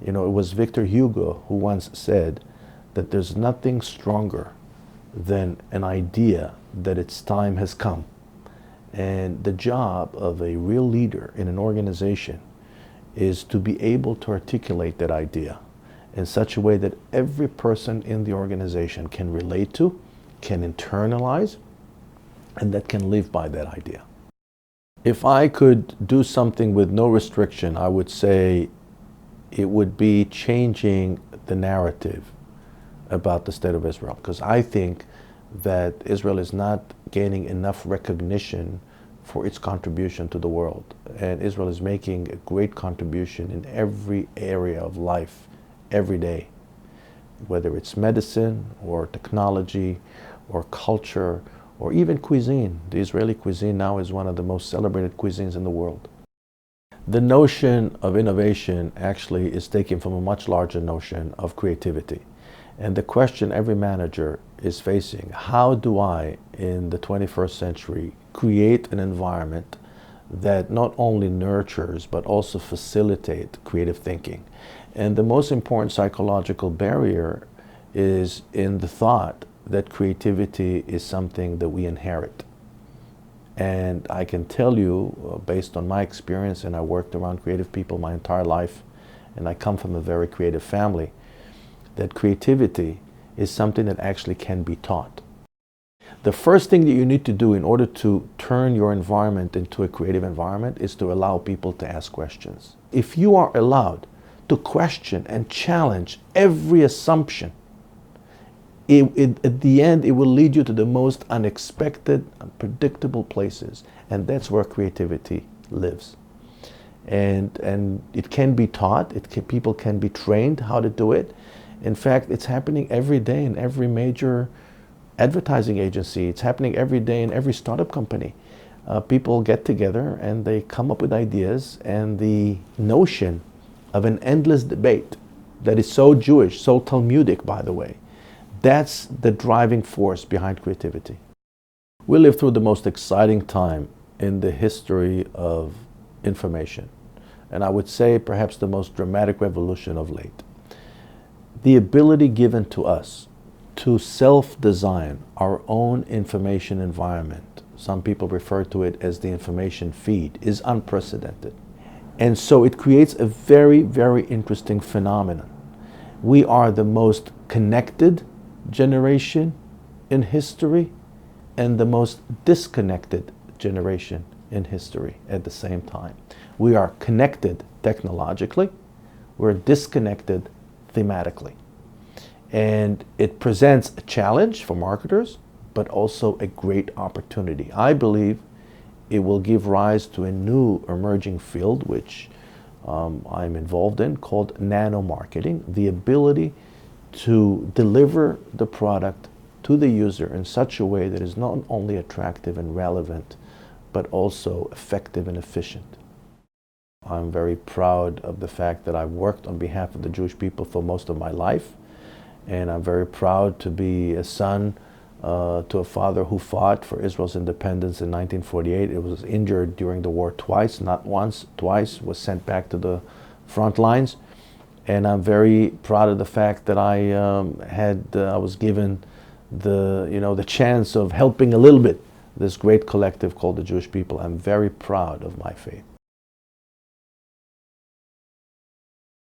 You know, it was Victor Hugo who once said that there's nothing stronger than an idea that its time has come. And the job of a real leader in an organization is to be able to articulate that idea in such a way that every person in the organization can relate to, can internalize, and that can live by that idea. If I could do something with no restriction, I would say it would be changing the narrative about the state of Israel, because I think that Israel is not gaining enough recognition for its contribution to the world. And Israel is making a great contribution in every area of life, every day, whether it's medicine or technology or culture or even cuisine. The Israeli cuisine now is one of the most celebrated cuisines in the world. The notion of innovation actually is taken from a much larger notion of creativity. And the question every manager is facing: how do I, in the 21st century, create an environment that not only nurtures but also facilitates creative thinking? And the most important psychological barrier is in the thought that creativity is something that we inherit. And I can tell you, based on my experience, and I worked around creative people my entire life, and I come from a very creative family, that creativity is something that actually can be taught. The first thing that you need to do in order to turn your environment into a creative environment is to allow people to ask questions. If you are allowed to question and challenge every assumption, at the end, it will lead you to the most unexpected, unpredictable places. And that's where creativity lives. And it can be taught. People can be trained how to do it. In fact, it's happening every day in every major advertising agency. It's happening every day in every startup company. People get together and they come up with ideas, and the notion of an endless debate that is so Jewish, so Talmudic, by the way, that's the driving force behind creativity. We live through the most exciting time in the history of information, and I would say perhaps the most dramatic revolution of late. The ability given to us to self-design our own information environment, some people refer to it as the information feed, is unprecedented. And so it creates a very, very interesting phenomenon. We are the most connected generation in history and the most disconnected generation in history at the same time. We are connected technologically, we're disconnected thematically. And it presents a challenge for marketers, but also a great opportunity. I believe it will give rise to a new emerging field, which I'm involved in, called nano-marketing, the ability to deliver the product to the user in such a way that is not only attractive and relevant, but also effective and efficient. I'm very proud of the fact that I've worked on behalf of the Jewish people for most of my life, and I'm very proud to be a son to a father who fought for Israel's independence in 1948. It was injured during the war twice, not once, twice, was sent back to the front lines. And I'm very proud of the fact that I was given the chance of helping a little bit this great collective called the Jewish people. I'm very proud of my faith.